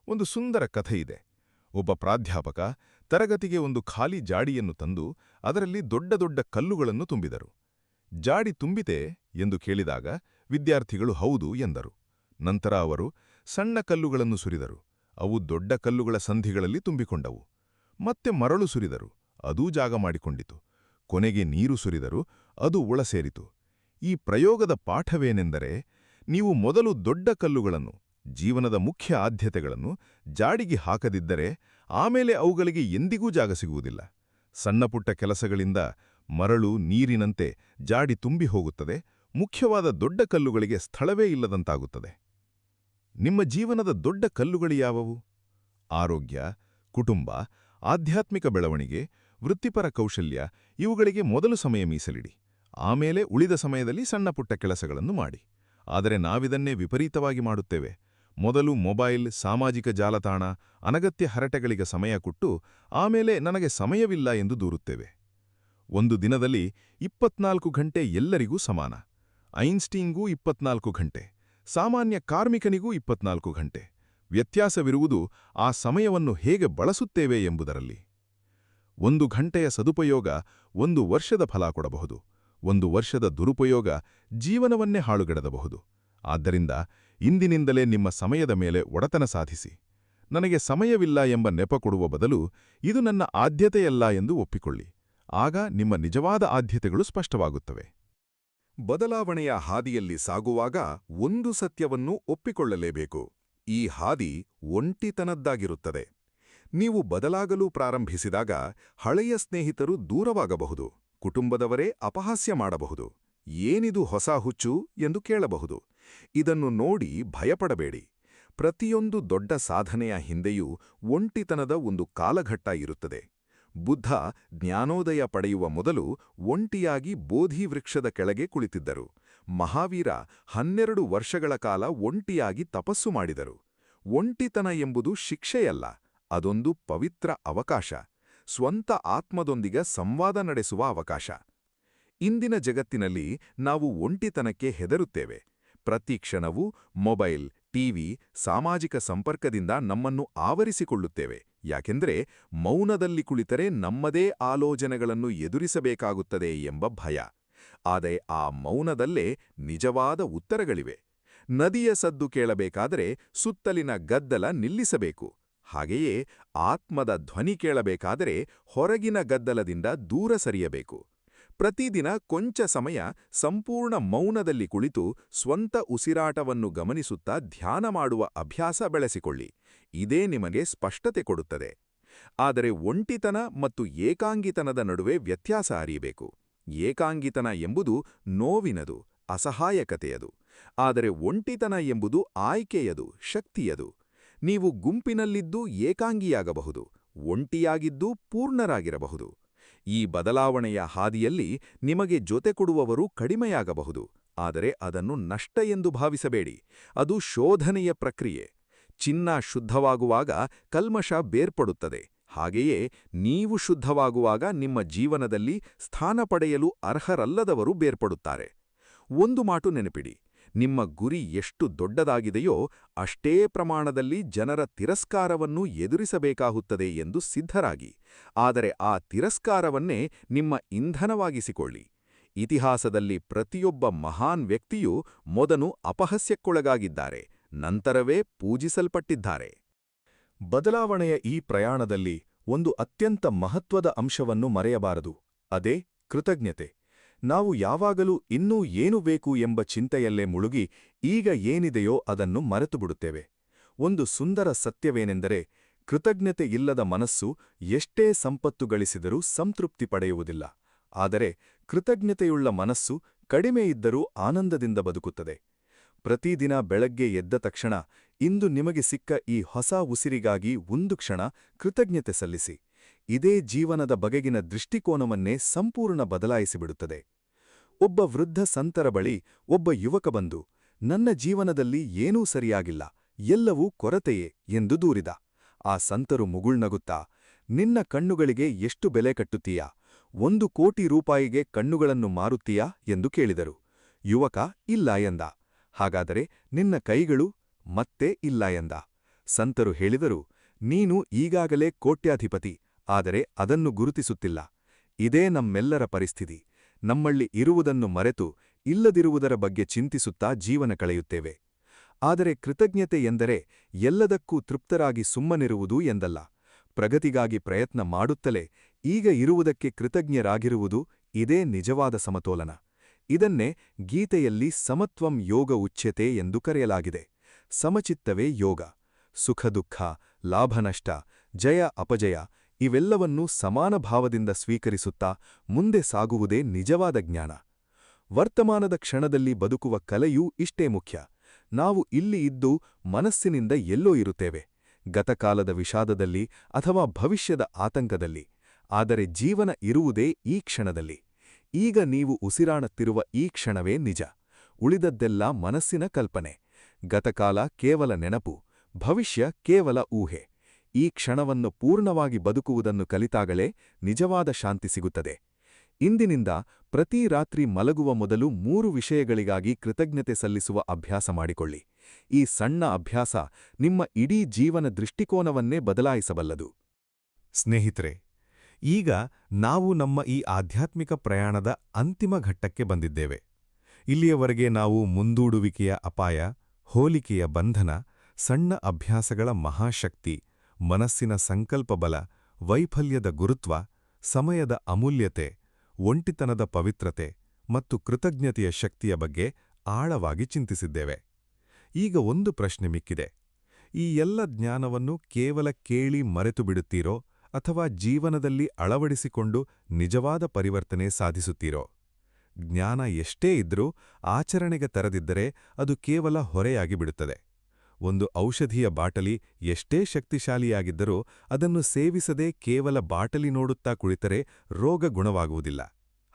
ಒಂದು ಸುಂದರ ಕಥೆಯಿದೆ. ಒಬ್ಬ ಪ್ರಾಧ್ಯಾಪಕ ತರಗತಿಗೆ ಒಂದು ಖಾಲಿ ಜಾಡಿಯನ್ನು ತಂದು ಅದರಲ್ಲಿ ದೊಡ್ಡ ದೊಡ್ಡ ಕಲ್ಲುಗಳನ್ನು ತುಂಬಿದರು. ಜಾಡಿ ತುಂಬಿತೆ ಎಂದು ಕೇಳಿದಾಗ ವಿದ್ಯಾರ್ಥಿಗಳು ಹೌದು ಎಂದರು. ನಂತರ ಅವರು ಸಣ್ಣ ಕಲ್ಲುಗಳನ್ನು ಸುರಿದರು. ಅವು ದೊಡ್ಡ ಕಲ್ಲುಗಳ ಸಂಧಿಗಳಲ್ಲಿ ತುಂಬಿಕೊಂಡವು. ಮತ್ತೆ ಮರಳು ಸುರಿದರು, ಅದೂ ಜಾಗ ಮಾಡಿಕೊಂಡಿತು. ಕೊನೆಗೆ ನೀರು ಸುರಿದರು, ಅದು ಒಳಸೇರಿತು. ಈ ಪ್ರಯೋಗದ ಪಾಠವೇನೆಂದರೆ, ನೀವು ಮೊದಲು ದೊಡ್ಡ ಕಲ್ಲುಗಳನ್ನು, ಜೀವನದ ಮುಖ್ಯ ಆದ್ಯತೆಗಳನ್ನು ಜಾಡಿಗೆ ಹಾಕದಿದ್ದರೆ ಆಮೇಲೆ ಅವುಗಳಿಗೆ ಎಂದಿಗೂ ಜಾಗ ಸಿಗುವುದಿಲ್ಲ. ಸಣ್ಣಪುಟ್ಟ ಕೆಲಸಗಳಿಂದ ಮರಳು ನೀರಿನಂತೆ ಜಾಡಿ ತುಂಬಿ ಹೋಗುತ್ತದೆ, ಮುಖ್ಯವಾದ ದೊಡ್ಡ ಕಲ್ಲುಗಳಿಗೆ ಸ್ಥಳವೇ ಇಲ್ಲದಂತಾಗುತ್ತದೆ. ನಿಮ್ಮ ಜೀವನದ ದೊಡ್ಡ ಕಲ್ಲುಗಳು ಯಾವುವು? ಆರೋಗ್ಯ, ಕುಟುಂಬ, ಆಧ್ಯಾತ್ಮಿಕ ಬೆಳವಣಿಗೆ, ವೃತ್ತಿಪರ ಕೌಶಲ್ಯ, ಇವುಗಳಿಗೆ ಮೊದಲು ಸಮಯ ಮೀಸಲಿಡಿ. ಆಮೇಲೆ ಉಳಿದ ಸಮಯದಲ್ಲಿ ಸಣ್ಣಪುಟ್ಟ ಕೆಲಸಗಳನ್ನು ಮಾಡಿ. ಆದರೆ ನಾವಿದನ್ನೇ ವಿಪರೀತವಾಗಿ ಮಾಡುತ್ತೇವೆ. ಮೊದಲು ಮೊಬೈಲ್, ಸಾಮಾಜಿಕ ಜಾಲತಾಣ, ಅನಗತ್ಯ ಹರಟೆಗಳಿಗೆ ಸಮಯ ಕೊಟ್ಟು ಆಮೇಲೆ ನನಗೆ ಸಮಯವಿಲ್ಲ ಎಂದು ದೂರುತ್ತೇವೆ. ಒಂದು ದಿನದಲ್ಲಿ 24 ಗಂಟೆ ಎಲ್ಲರಿಗೂ ಸಮಾನ. ಐನ್ಸ್ಟೀನ್ಗೂ 24 ಗಂಟೆ, ಸಾಮಾನ್ಯ ಕಾರ್ಮಿಕನಿಗೂ 24 ಗಂಟೆ. ವ್ಯತ್ಯಾಸವಿರುವುದು ಆ ಸಮಯವನ್ನು ಹೇಗೆ ಬಳಸುತ್ತೇವೆ ಎಂಬುದರಲ್ಲಿ. 1 ಗಂಟೆಯ ಸದುಪಯೋಗ 1 ವರ್ಷದ ಫಲ ಕೊಡಬಹುದು. 1 ವರ್ಷದ ದುರುಪಯೋಗ ಜೀವನವನ್ನೇ ಹಾಳುಗೆಡಬಹುದು. ಆದ್ದರಿಂದ ಇಂದಿನಿಂದಲೇ ನಿಮ್ಮ ಸಮಯದ ಮೇಲೆ ಒಡೆತನ ಸಾಧಿಸಿ. ನನಗೆ ಸಮಯವಿಲ್ಲ ಎಂಬ ನೆಪ ಕೊಡುವ ಬದಲು ಇದು ನನ್ನ ಆದ್ಯತೆಯಲ್ಲ ಎಂದು ಒಪ್ಪಿಕೊಳ್ಳಿ. ಆಗ ನಿಮ್ಮ ನಿಜವಾದ ಆದ್ಯತೆಗಳು ಸ್ಪಷ್ಟವಾಗುತ್ತವೆ. ಬದಲಾವಣೆಯ ಹಾದಿಯಲ್ಲಿ ಸಾಗುವಾಗ ಒಂದು ಸತ್ಯವನ್ನು ಒಪ್ಪಿಕೊಳ್ಳಲೇಬೇಕು. ಈ ಹಾದಿ ಒಂಟಿತನದ್ದಾಗಿರುತ್ತದೆ. ನೀವು ಬದಲಾಗಲು ಪ್ರಾರಂಭಿಸಿದಾಗ ಹಳೆಯ ಸ್ನೇಹಿತರು ದೂರವಾಗಬಹುದು, ಕುಟುಂಬದವರೇ ಅಪಹಾಸ್ಯ ಮಾಡಬಹುದು, ಏನಿದು ಹೊಸ ಹುಚ್ಚು ಎಂದು ಕೇಳಬಹುದು. ಇದನ್ನು ನೋಡಿ ಭಯಪಡಬೇಡಿ. ಪ್ರತಿಯೊಂದು ದೊಡ್ಡ ಸಾಧನೆಯ ಹಿಂದೆಯೂ ಒಂಟಿತನದ ಒಂದು ಕಾಲಘಟ್ಟ ಇರುತ್ತದೆ. ಬುದ್ಧ ಜ್ಞಾನೋದಯ ಪಡೆಯುವ ಮೊದಲು ಒಂಟಿಯಾಗಿ ಬೋಧಿ ವೃಕ್ಷದ ಕೆಳಗೆ ಕುಳಿತಿದ್ದರು. ಮಹಾವೀರ 12 ವರ್ಷಗಳ ಕಾಲ ಒಂಟಿಯಾಗಿ ತಪಸ್ಸು ಮಾಡಿದರು. ಒಂಟಿತನ ಎಂಬುದು ಶಿಕ್ಷೆಯಲ್ಲ, ಅದೊಂದು ಪವಿತ್ರ ಅವಕಾಶ, ಸ್ವಂತ ಆತ್ಮದೊಂದಿಗೆ ಸಂವಾದ ನಡೆಸುವ ಅವಕಾಶ. ಇಂದಿನ ಜಗತ್ತಿನಲ್ಲಿ ನಾವು ಒಂಟಿತನಕ್ಕೆ ಹೆದರುತ್ತೇವೆ. ಪ್ರತಿ ಕ್ಷಣವೂ ಮೊಬೈಲ್, ಟಿವಿ, ಸಾಮಾಜಿಕ ಸಂಪರ್ಕದಿಂದ ನಮ್ಮನ್ನು ಆವರಿಸಿಕೊಳ್ಳುತ್ತೇವೆ. ಯಾಕೆಂದರೆ ಮೌನದಲ್ಲಿ ಕುಳಿತರೆ ನಮ್ಮದೇ ಆಲೋಚನೆಗಳನ್ನು ಎದುರಿಸಬೇಕಾಗುತ್ತದೆ ಎಂಬ ಭಯ. ಆದರೆ ಆ ಮೌನದಲ್ಲೇ ನಿಜವಾದ ಉತ್ತರಗಳಿವೆ. ನದಿಯ ಸದ್ದು ಕೇಳಬೇಕಾದರೆ ಸುತ್ತಲಿನ ಗದ್ದಲ ನಿಲ್ಲಿಸಬೇಕು. ಹಾಗೆಯೇ ಆತ್ಮದ ಧ್ವನಿ ಕೇಳಬೇಕಾದರೆ ಹೊರಗಿನ ಗದ್ದಲದಿಂದ ದೂರ ಸರಿಯಬೇಕು. ಪ್ರತಿದಿನ ಕೊಂಚ ಸಮಯ ಸಂಪೂರ್ಣ ಮೌನದಲ್ಲಿ ಕುಳಿತು ಸ್ವಂತ ಉಸಿರಾಟವನ್ನು ಗಮನಿಸುತ್ತಾ ಧ್ಯಾನ ಮಾಡುವ ಅಭ್ಯಾಸ ಬೆಳೆಸಿಕೊಳ್ಳಿ. ಇದೇ ನಿಮಗೆ ಸ್ಪಷ್ಟತೆ ಕೊಡುತ್ತದೆ. ಆದರೆ ಒಂಟಿತನ ಮತ್ತು ಏಕಾಂಗಿತನದ ನಡುವೆ ವ್ಯತ್ಯಾಸ ಅರಿಯಬೇಕು. ಏಕಾಂಗಿತನ ಎಂಬುದು ನೋವಿನದು, ಅಸಹಾಯಕತೆಯದು. ಆದರೆ ಒಂಟಿತನ ಎಂಬುದು ಆಯ್ಕೆಯದು, ಶಕ್ತಿಯದು. ನೀವು ಗುಂಪಿನಲ್ಲಿದ್ದು ಏಕಾಂಗಿಯಾಗಬಹುದು, ಒಂಟಿಯಾಗಿದ್ದು ಪೂರ್ಣರಾಗಿರಬಹುದು. ಈ ಬದಲಾವಣೆಯ ಹಾದಿಯಲ್ಲಿ ನಿಮಗೆ ಜೊತೆ ಕೊಡುವವರು ಕಡಿಮೆಯಾಗಬಹುದು. ಆದರೆ ಅದನ್ನು ನಷ್ಟ ಎಂದು ಭಾವಿಸಬೇಡಿ. ಅದು ಶೋಧನೆಯ ಪ್ರಕ್ರಿಯೆ. ಚಿನ್ನ ಶುದ್ಧವಾಗುವಾಗ ಕಲ್ಮಶ ಬೇರ್ಪಡುತ್ತದೆ. ಹಾಗೆಯೇ ನೀವು ಶುದ್ಧವಾಗುವಾಗ ನಿಮ್ಮ ಜೀವನದಲ್ಲಿ ಸ್ಥಾನ ಪಡೆಯಲು ಅರ್ಹರಲ್ಲದವರು ಬೇರ್ಪಡುತ್ತಾರೆ. ಒಂದು ಮಾತು ನೆನಪಿಡಿ, ನಿಮ್ಮ ಗುರಿ ಎಷ್ಟು ದೊಡ್ಡದಾಗಿದೆಯೋ ಅಷ್ಟೇ ಪ್ರಮಾಣದಲ್ಲಿ ಜನರ ತಿರಸ್ಕಾರವನ್ನು ಎದುರಿಸಬೇಕಾಗುತ್ತದೆ ಎಂದು ಸಿದ್ಧರಾಗಿ. ಆದರೆ ಆ ತಿರಸ್ಕಾರವನ್ನೇ ನಿಮ್ಮ ಇಂಧನವಾಗಿಸಿಕೊಳ್ಳಿ. ಇತಿಹಾಸದಲ್ಲಿ ಪ್ರತಿಯೊಬ್ಬ ಮಹಾನ್ ವ್ಯಕ್ತಿಯೂ ಮೊದಲು ಅಪಹಾಸ್ಯಕ್ಕೊಳಗಾಗಿದ್ದಾರೆ, ನಂತರವೇ ಪೂಜಿಸಲ್ಪಟ್ಟಿದ್ದಾರೆ. ಬದಲಾವಣೆಯ ಈ ಪ್ರಯಾಣದಲ್ಲಿ ಒಂದು ಅತ್ಯಂತ ಮಹತ್ವದ ಅಂಶವನ್ನು ಮರೆಯಬಾರದು. ಅದೇ ಕೃತಜ್ಞತೆ. ನಾವು ಯಾವಾಗಲೂ ಇನ್ನೂ ಏನು ಬೇಕು ಎಂಬ ಚಿಂತೆಯಲ್ಲೇ ಮುಳುಗಿ ಈಗ ಏನಿದೆಯೋ ಅದನ್ನು ಮರೆತುಬಿಡುತ್ತೇವೆ. ಒಂದು ಸುಂದರ ಸತ್ಯವೇನೆಂದರೆ, ಕೃತಜ್ಞತೆ ಇಲ್ಲದ ಮನಸ್ಸು ಎಷ್ಟೇ ಸಂಪತ್ತು ಗಳಿಸಿದರೂ ಸಂತೃಪ್ತಿ ಪಡೆಯುವುದಿಲ್ಲ. ಆದರೆ ಕೃತಜ್ಞತೆಯುಳ್ಳ ಮನಸ್ಸು ಕಡಿಮೆ ಇದ್ದರೂ ಆನಂದದಿಂದ ಬದುಕುತ್ತದೆ. ಪ್ರತಿದಿನ ಬೆಳಗ್ಗೆ ಎದ್ದ ತಕ್ಷಣ ಇಂದು ನಿಮಗೆ ಸಿಕ್ಕ ಈ ಹೊಸ ಉಸಿರಿಗಾಗಿ ಒಂದು ಕ್ಷಣ ಕೃತಜ್ಞತೆ ಸಲ್ಲಿಸಿ. ಇದೇ ಜೀವನದ ಬಗೆಗಿನ ದೃಷ್ಟಿಕೋನವನ್ನೇ ಸಂಪೂರ್ಣ ಬದಲಾಯಿಸಿಬಿಡುತ್ತದೆ. ಒಬ್ಬ ವೃದ್ಧ ಸಂತರ ಬಳಿ ಒಬ್ಬ ಯುವಕ ಬಂದು, ನನ್ನ ಜೀವನದಲ್ಲಿ ಏನೂ ಸರಿಯಾಗಿಲ್ಲ, ಎಲ್ಲವೂ ಕೊರತೆಯೇ ಎಂದು ದೂರಿದ. ಆ ಸಂತರು ಮುಗುಳ್ನಗುತ್ತಾ, ನಿನ್ನ ಕಣ್ಣುಗಳಿಗೆ ಎಷ್ಟು ಬೆಲೆ ಕಟ್ಟುತ್ತೀಯಾ? 1 ಕೋಟಿ ರೂಪಾಯಿಗೆ ಕಣ್ಣುಗಳನ್ನು ಮಾರುತ್ತೀಯಾ ಎಂದು ಕೇಳಿದರು. ಯುವಕ ಇಲ್ಲ ಎಂದ. ಹಾಗಾದರೆ ನಿನ್ನ ಕೈಗಳು? ಮತ್ತೆ ಇಲ್ಲ ಎಂದ. ಸಂತರು ಹೇಳಿದರು, ನೀನು ಈಗಾಗಲೇ ಕೋಟ್ಯಾಧಿಪತಿ, ಆದರೆ ಅದನ್ನು ಗುರುತಿಸುತ್ತಿಲ್ಲ. ಇದೇ ನಮ್ಮೆಲ್ಲರ ಪರಿಸ್ಥಿತಿ. ನಮ್ಮಲ್ಲಿ ಇರುವುದನ್ನು ಮರೆತು ಇಲ್ಲದಿರುವುದರ ಬಗ್ಗೆ ಚಿಂತಿಸುತ್ತಾ ಜೀವನ ಕಳೆಯುತ್ತೇವೆ. ಆದರೆ ಕೃತಜ್ಞತೆ ಎಂದರೆ ಎಲ್ಲದಕ್ಕೂ ತೃಪ್ತರಾಗಿ ಸುಮ್ಮನಿರುವುದು ಎಂದಲ್ಲ. ಪ್ರಗತಿಗಾಗಿ ಪ್ರಯತ್ನ ಮಾಡುತ್ತಲೇ ಈಗ ಇರುವುದಕ್ಕೆ ಕೃತಜ್ಞರಾಗಿರುವುದು, ಇದೇ ನಿಜವಾದ ಸಮತೋಲನ. ಇದನ್ನೇ ಗೀತೆಯಲ್ಲಿ ಸಮತ್ವಂ ಯೋಗ ಉಚ್ಯತೆ ಎಂದು ಕರೆಯಲಾಗಿದೆ. ಸಮಚಿತ್ತವೇ ಯೋಗ. ಸುಖ ದುಃಖ, ಲಾಭನಷ್ಟ, ಜಯ ಅಪಜಯ ಇವೆಲ್ಲವನ್ನೂ ಸಮಾನ ಭಾವದಿಂದ ಸ್ವೀಕರಿಸುತ್ತಾ ಮುಂದೆ ಸಾಗುವುದೇ ನಿಜವಾದ ಜ್ಞಾನ. ವರ್ತಮಾನದ ಕ್ಷಣದಲ್ಲಿ ಬದುಕುವ ಕಲೆಯೂ ಇಷ್ಟೇ ಮುಖ್ಯ. ನಾವು ಇಲ್ಲಿ ಇದ್ದು ಮನಸ್ಸಿನಿಂದ ಎಲ್ಲೋ ಇರುತ್ತೇವೆ, ಗತಕಾಲದ ವಿಷಾದದಲ್ಲಿ ಅಥವಾ ಭವಿಷ್ಯದ ಆತಂಕದಲ್ಲಿ. ಆದರೆ ಜೀವನ ಇರುವುದೇ ಈ ಕ್ಷಣದಲ್ಲಿ. ಈಗ ನೀವು ಉಸಿರಾಡುತ್ತಿರುವ ಈ ಕ್ಷಣವೇ ನಿಜ. ಉಳಿದದ್ದೆಲ್ಲ ಮನಸ್ಸಿನ ಕಲ್ಪನೆ. ಗತಕಾಲ ಕೇವಲ ನೆನಪು, ಭವಿಷ್ಯ ಕೇವಲ ಊಹೆ. ಈ ಕ್ಷಣವನ್ನು ಪೂರ್ಣವಾಗಿ ಬದುಕುವುದನ್ನು ಕಲಿತಾಗಲೇ ನಿಜವಾದ ಶಾಂತಿ ಸಿಗುತ್ತದೆ. ಇಂದಿನಿಂದ ಪ್ರತಿ ರಾತ್ರಿ ಮಲಗುವ ಮೊದಲು 3 ವಿಷಯಗಳಿಗಾಗಿ ಕೃತಜ್ಞತೆ ಸಲ್ಲಿಸುವ ಅಭ್ಯಾಸ ಮಾಡಿಕೊಳ್ಳಿ. ಈ ಸಣ್ಣ ಅಭ್ಯಾಸ ನಿಮ್ಮ ಇಡೀ ಜೀವನ ದೃಷ್ಟಿಕೋನವನ್ನೇ ಬದಲಾಯಿಸಬಲ್ಲದು. ಸ್ನೇಹಿತರೆ, ಈಗ ನಾವು ನಮ್ಮ ಈ ಆಧ್ಯಾತ್ಮಿಕ ಪ್ರಯಾಣದ ಅಂತಿಮ ಘಟ್ಟಕ್ಕೆ ಬಂದಿದ್ದೇವೆ. ಇಲ್ಲಿಯವರೆಗೆ ನಾವು ಮುಂದೂಡುವಿಕೆಯ ಅಪಾಯ, ಹೋಲಿಕೆಯ ಬಂಧನ, ಸಣ್ಣ ಅಭ್ಯಾಸಗಳ ಮಹಾಶಕ್ತಿ, ಮನಸ್ಸಿನ ಸಂಕಲ್ಪಬಲ, ವೈಫಲ್ಯದ ಗುರುತ್ವ, ಸಮಯದ ಅಮೂಲ್ಯತೆ, ಒಂಟಿತನದ ಪವಿತ್ರತೆ ಮತ್ತು ಕೃತಜ್ಞತೆಯ ಶಕ್ತಿಯ ಬಗ್ಗೆ ಆಳವಾಗಿ ಚಿಂತಿಸಿದ್ದೇವೆ. ಈಗ ಒಂದು ಪ್ರಶ್ನೆ ಮಿಕ್ಕಿದೆ. ಈ ಎಲ್ಲ ಜ್ಞಾನವನ್ನು ಕೇವಲ ಕೇಳಿ ಮರೆತು ಬಿಡುತ್ತೀರೋ ಅಥವಾ ಜೀವನದಲ್ಲಿ ಅಳವಡಿಸಿಕೊಂಡು ನಿಜವಾದ ಪರಿವರ್ತನೆ ಸಾಧಿಸುತ್ತೀರೋ? ಜ್ಞಾನ ಎಷ್ಟೇ ಇದ್ರೂ ಆಚರಣೆಗೆ ತರದಿದ್ದರೆ ಅದು ಕೇವಲ ಹೊರೆಯಾಗಿ ಬಿಡುತ್ತದೆ. ಒಂದು ಔಷಧಿಯ ಬಾಟಲಿ ಎಷ್ಟೇ ಶಕ್ತಿಶಾಲಿಯಾಗಿದ್ದರೂ ಅದನ್ನು ಸೇವಿಸದೆ ಕೇವಲ ಬಾಟಲಿ ನೋಡುತ್ತಾ ಕುಳಿತರೆ ರೋಗ ಗುಣವಾಗುವುದಿಲ್ಲ.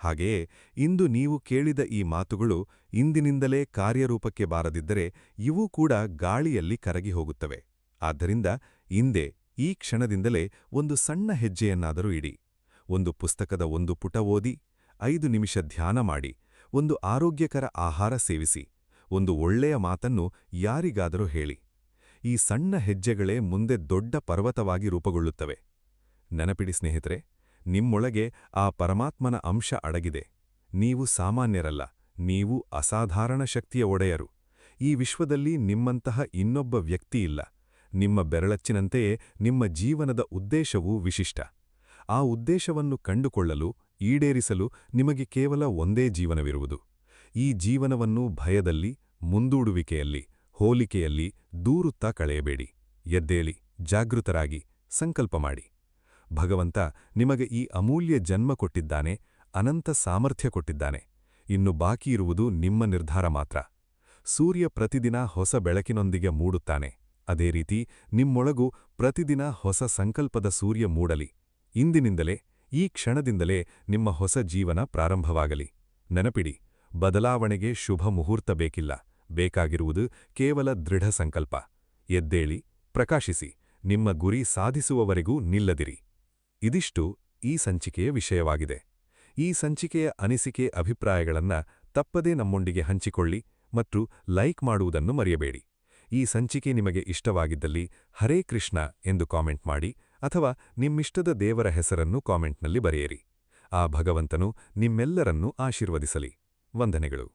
ಹಾಗೆಯೇ ಇಂದು ನೀವು ಕೇಳಿದ ಈ ಮಾತುಗಳು ಇಂದಿನಿಂದಲೇ ಕಾರ್ಯರೂಪಕ್ಕೆ ಬಾರದಿದ್ದರೆ ಇವೂ ಕೂಡ ಗಾಳಿಯಲ್ಲಿ ಕರಗಿ ಹೋಗುತ್ತವೆ. ಆದ್ದರಿಂದ ಇಂದೇ ಈ ಕ್ಷಣದಿಂದಲೇ ಒಂದು ಸಣ್ಣ ಹೆಜ್ಜೆಯನ್ನಾದರೂ ಇಡಿ. ಒಂದು ಪುಸ್ತಕದ ಒಂದು ಪುಟ ಓದಿ, 5 ನಿಮಿಷ ಧ್ಯಾನ ಮಾಡಿ, ಒಂದು ಆರೋಗ್ಯಕರ ಆಹಾರ ಸೇವಿಸಿ, ಒಂದು ಒಳ್ಳೆಯ ಮಾತನ್ನು ಯಾರಿಗಾದರೂ ಹೇಳಿ. ಈ ಸಣ್ಣ ಹೆಜ್ಜೆಗಳೇ ಮುಂದೆ ದೊಡ್ಡ ಪರ್ವತವಾಗಿ ರೂಪುಗೊಳ್ಳುತ್ತವೆ. ನೆನಪಿಡಿ ಸ್ನೇಹಿತರೆ, ನಿಮ್ಮೊಳಗೆ ಆ ಪರಮಾತ್ಮನ ಅಂಶ ಅಡಗಿದೆ. ನೀವು ಸಾಮಾನ್ಯರಲ್ಲ, ನೀವು ಅಸಾಧಾರಣ ಶಕ್ತಿಯ ಒಡೆಯರು. ಈ ವಿಶ್ವದಲ್ಲಿ ನಿಮ್ಮಂತಹ ಇನ್ನೊಬ್ಬ ವ್ಯಕ್ತಿಯಿಲ್ಲ. ನಿಮ್ಮ ಬೆರಳಚ್ಚಿನಂತೆಯೇ ನಿಮ್ಮ ಜೀವನದ ಉದ್ದೇಶವೂ ವಿಶಿಷ್ಟ. ಆ ಉದ್ದೇಶವನ್ನು ಕಂಡುಕೊಳ್ಳಲು, ಈಡೇರಿಸಲು ನಿಮಗೆ ಕೇವಲ ಒಂದೇ ಜೀವನವಿರುವುದು. ಈ ಜೀವನವನ್ನು ಭಯದಲ್ಲಿ, ಮುಂದೂಡುವಿಕೆಯಲ್ಲಿ, ಹೋಲಿಕೆಯಲ್ಲಿ ದೂರುತ್ತಾ ಕಳೆಯಬೇಡಿ. ಎದ್ದೇಳಿ, ಜಾಗೃತರಾಗಿ, ಸಂಕಲ್ಪ ಮಾಡಿ. ಭಗವಂತ ನಿಮಗೆ ಈ ಅಮೂಲ್ಯ ಜನ್ಮ ಕೊಟ್ಟಿದ್ದಾನೆ, ಅನಂತ ಸಾಮರ್ಥ್ಯ ಕೊಟ್ಟಿದ್ದಾನೆ. ಇನ್ನು ಬಾಕಿಯಿರುವುದು ನಿಮ್ಮ ನಿರ್ಧಾರ ಮಾತ್ರ. ಸೂರ್ಯ ಪ್ರತಿದಿನ ಹೊಸ ಬೆಳಕಿನೊಂದಿಗೆ ಮೂಡುತ್ತಾನೆ. ಅದೇ ರೀತಿ ನಿಮ್ಮೊಳಗೂ ಪ್ರತಿದಿನ ಹೊಸ ಸಂಕಲ್ಪದ ಸೂರ್ಯ ಮೂಡಲಿ. ಇಂದಿನಿಂದಲೇ, ಈ ಕ್ಷಣದಿಂದಲೇ ನಿಮ್ಮ ಹೊಸ ಜೀವನ ಪ್ರಾರಂಭವಾಗಲಿ. ನೆನಪಿಡಿ, ಬದಲಾವಣೆಗೆ ಶುಭ ಮುಹೂರ್ತ ಬೇಕಿಲ್ಲ. ಬೇಕಾಗಿರುವುದು ಕೇವಲ ದೃಢ ಸಂಕಲ್ಪ. ಎದ್ದೇಳಿ, ಪ್ರಕಾಶಿಸಿ, ನಿಮ್ಮ ಗುರಿ ಸಾಧಿಸುವವರೆಗೂ ನಿಲ್ಲದಿರಿ. ಇದಿಷ್ಟು ಈ ಸಂಚಿಕೆಯ ವಿಷಯವಾಗಿದೆ. ಈ ಸಂಚಿಕೆಯ ಅನಿಸಿಕೆ ಅಭಿಪ್ರಾಯಗಳನ್ನು ತಪ್ಪದೇ ನಮ್ಮೊಂದಿಗೆ ಹಂಚಿಕೊಳ್ಳಿ ಮತ್ತು ಲೈಕ್ ಮಾಡುವುದನ್ನು ಮರೆಯಬೇಡಿ. ಈ ಸಂಚಿಕೆ ನಿಮಗೆ ಇಷ್ಟವಾಗಿದ್ದಲ್ಲಿ ಹರೇ ಕೃಷ್ಣ ಎಂದು ಕಾಮೆಂಟ್ ಮಾಡಿ ಅಥವಾ ನಿಮ್ಮಿಷ್ಟದ ದೇವರ ಹೆಸರನ್ನು ಕಾಮೆಂಟ್ನಲ್ಲಿ ಬರೆಯಿರಿ. ಆ ಭಗವಂತನು ನಿಮ್ಮೆಲ್ಲರನ್ನೂ ಆಶೀರ್ವದಿಸಲಿ. ವಂದನೆಗಳು.